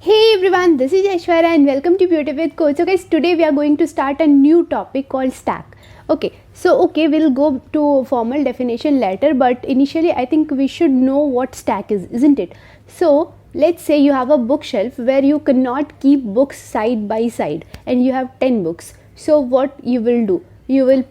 Hey everyone, this is Aishwarya and welcome to Beauty with Coach. So guys, today we are going to start a new topic called stack. Okay, we'll go to formal definition later, but initially I think we should know what stack is, isn't it? So let's say you have a bookshelf where you cannot keep books side by side and you have 10 books. So what you will do? You will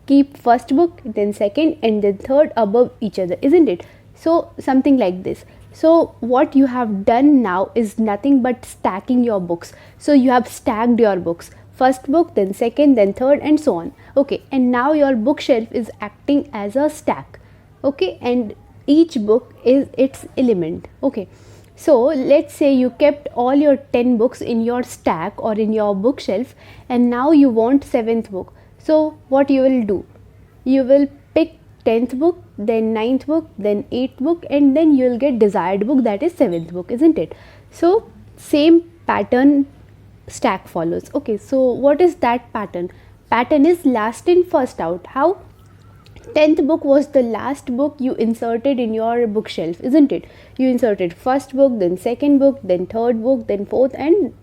keep first book, then second and then third above each other, isn't it? So something like this. So what you have done now is nothing but stacking your books. So you have stacked your books, first book, then second, then third, and so on. Okay, and now your bookshelf is acting as a stack. Okay, and each book is its element. Okay, so let's say you kept all your 10 books in your stack or in your bookshelf, and now you want seventh book. So what you will do? You will pick 10th book, then 9th book, then 8th book, and then you will get desired book, that is 7th book, isn't it? So same pattern stack follows. Okay, so what is that pattern? Pattern is last in first out. How? 10th book was the last book you inserted in your bookshelf, isn't it? You inserted first book, then second book, then third book, then fourth, and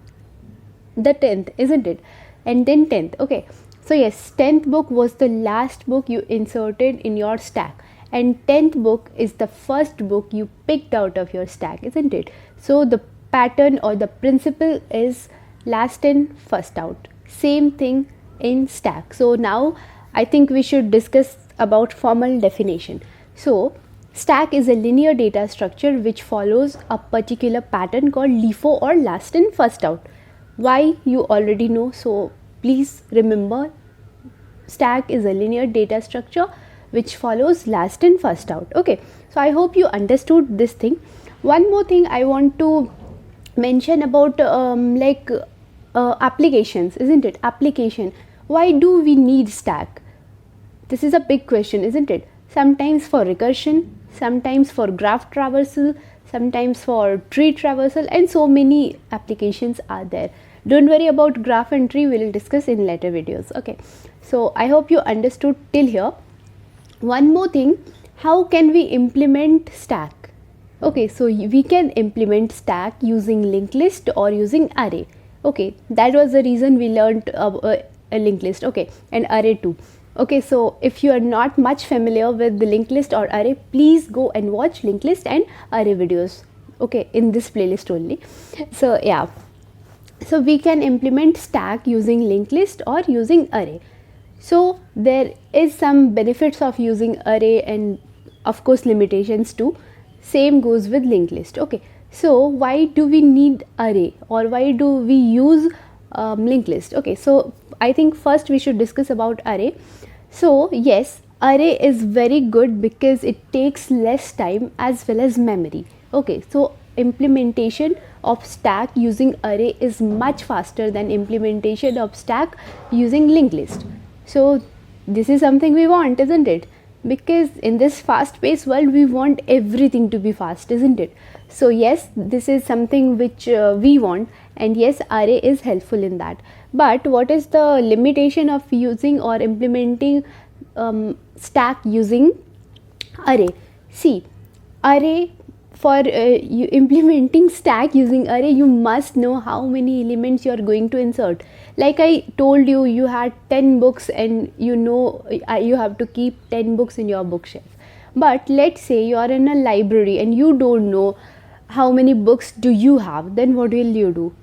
the 10th, isn't it? And then 10th. Okay, so yes, 10th book was the last book you inserted in your stack, and 10th book is the first book you picked out of your stack, isn't it? So the pattern or the principle is last in first out. Same thing in stack. So now I think we should discuss about formal definition. So stack is a linear data structure which follows a particular pattern called LIFO or last in first out. Why, you already know, so please remember, stack is a linear data structure which follows last in first out. Okay, so I hope you understood this thing. One more thing I want to mention about applications, isn't it? Application. Why do we need stack? This is a big question, isn't it? Sometimes for recursion, sometimes for graph traversal, sometimes for tree traversal, and so many applications are there. Don't worry about graph and tree, we will discuss in later videos. Okay, so I hope you understood till here. One more thing, how can we implement stack? Okay, so we can implement stack using linked list or using array. Okay, that was the reason we learned a linked list. Okay, and array too. Okay, so if you are not much familiar with the linked list or array, please go and watch linked list and array videos. Okay, in this playlist only. So yeah, so we can implement stack using linked list or using array. So there is some benefits of using array and of course limitations too. Same goes with linked list. Okay, so why do we need array or why do we use linked list? Okay, so I think first we should discuss about array. So yes, array is very good because it takes less time as well as memory. Okay, so implementation of stack using array is much faster than implementation of stack using linked list. So this is something we want, isn't it? Because in this fast paced world we want everything to be fast, isn't it? So yes, this is something which we want, and yes, array is helpful in that. But what is the limitation of using or implementing stack using array? See, array, for you implementing stack using array, you must know how many elements you are going to insert. Like I told you, you had 10 books and you know you have to keep 10 books in your bookshelf. But let's say you are in a library and you don't know how many books do you have, then what will you do?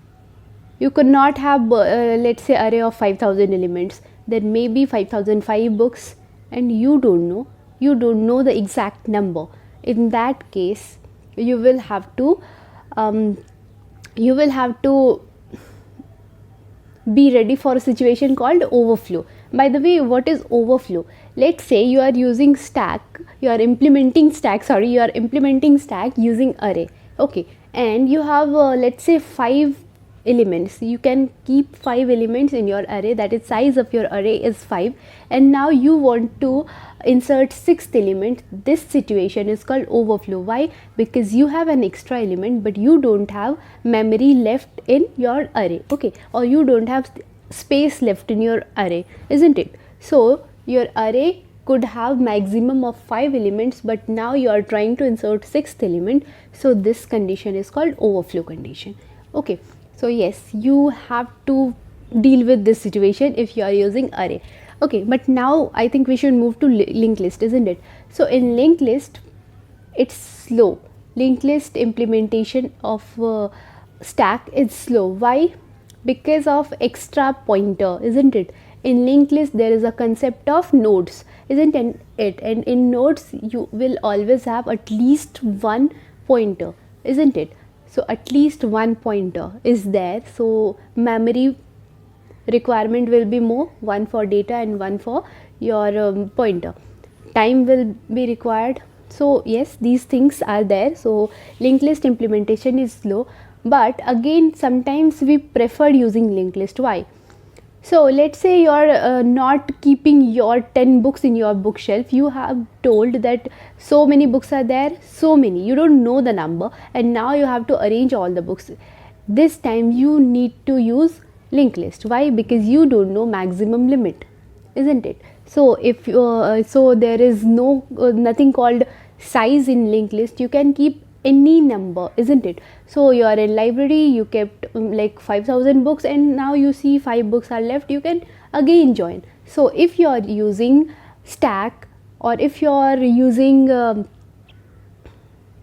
You could not have let's say array of 5000 elements, then maybe 5005 books, and you don't know the exact number. In that case, you will have to be ready for a situation called overflow. By the way, what is overflow? Let's say you are implementing stack using array. Okay, and you have let's say 5 elements. You can keep 5 elements in your array, that is size of your array is 5, and now you want to insert 6th element. This situation is called overflow. Why? Because you have an extra element but you don't have memory left in your array. Okay, or you don't have space left in your array, isn't it? So your array could have maximum of 5 elements, but now you are trying to insert 6th element, so this condition is called overflow condition. Okay, so yes, you have to deal with this situation if you are using array. Okay, but now I think we should move to linked list, isn't it? So in linked list, it's slow. Linked list implementation of stack is slow. Why? Because of extra pointer, isn't it? In linked list there is a concept of nodes, isn't it? And in nodes you will always have at least one pointer, isn't it? So at least one pointer is there, so memory requirement will be more, one for data and one for your pointer. Time will be required. So yes, these things are there. So linked list implementation is slow, but again sometimes we prefer using linked list. Why? So let's say you're not keeping your 10 books in your bookshelf. You have told that so many books are there, so many. You don't know the number, and now you have to arrange all the books. This time you need to use linked list. Why? Because you don't know maximum limit, isn't it? So if so there is no nothing called size in linked list. You can keep any number, isn't it? So you are in library, you kept like 5,000 books, and now you see 5 books are left, you can again join. So if you are using stack, or if you are using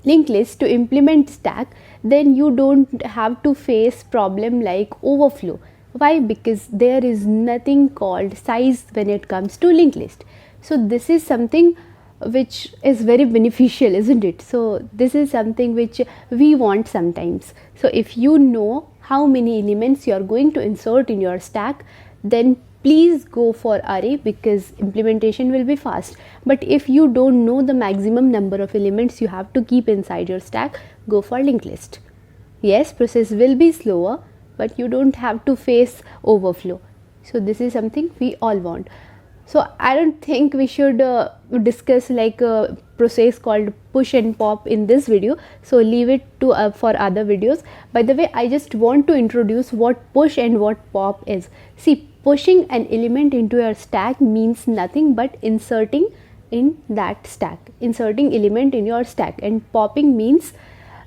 linked list to implement stack, then you don't have to face problem like overflow. Why? Because there is nothing called size when it comes to linked list. So this is something which is very beneficial, isn't it? So this is something which we want sometimes. So if you know how many elements you are going to insert in your stack, then please go for array, because implementation will be fast. But if you don't know the maximum number of elements you have to keep inside your stack, go for linked list. Yes, process will be slower, but you don't have to face overflow. So this is something we all want. So I don't think we should discuss like a process called push and pop in this video. So leave it to for other videos. By the way, I just want to introduce what push and what pop is. See, pushing an element into your stack means nothing but inserting in that stack, inserting element in your stack, and popping means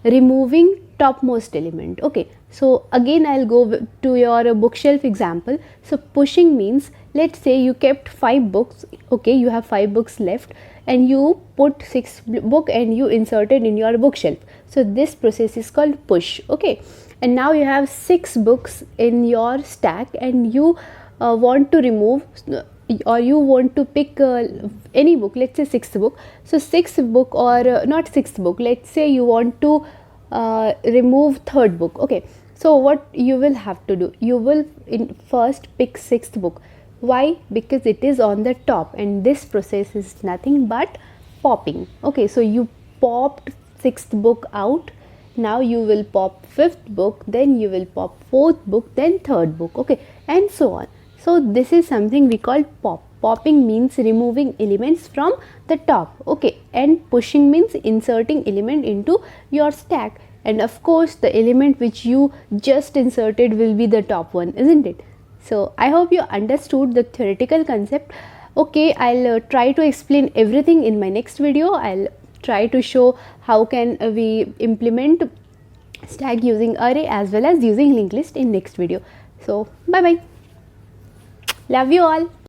removing topmost element. Okay, so again I'll go to your bookshelf example. So pushing means, let's say you kept 5 books. Okay, you have 5 books left, and you put 6 book and you inserted in your bookshelf. So this process is called push. Okay, and now you have 6 books in your stack, and you want to remove, or you want to pick any book, let's say 6th book. So 6th book, or not 6th book, let's say you want to remove 3rd book. Okay, so what you will have to do, you will first pick 6th book. Why? Because it is on the top, and this process is nothing but popping. Okay, so you popped 6th book out, now you will pop 5th book, then you will pop 4th book, then 3rd book. Okay, and so on. So this is something we call pop. Popping means removing elements from the top. Okay, and pushing means inserting element into your stack, and of course the element which you just inserted will be the top one, isn't it? So I hope you understood the theoretical concept. Okay, I'll try to explain everything in my next video. I'll try to show how can we implement stack using array as well as using linked list in next video. So bye bye, love you all.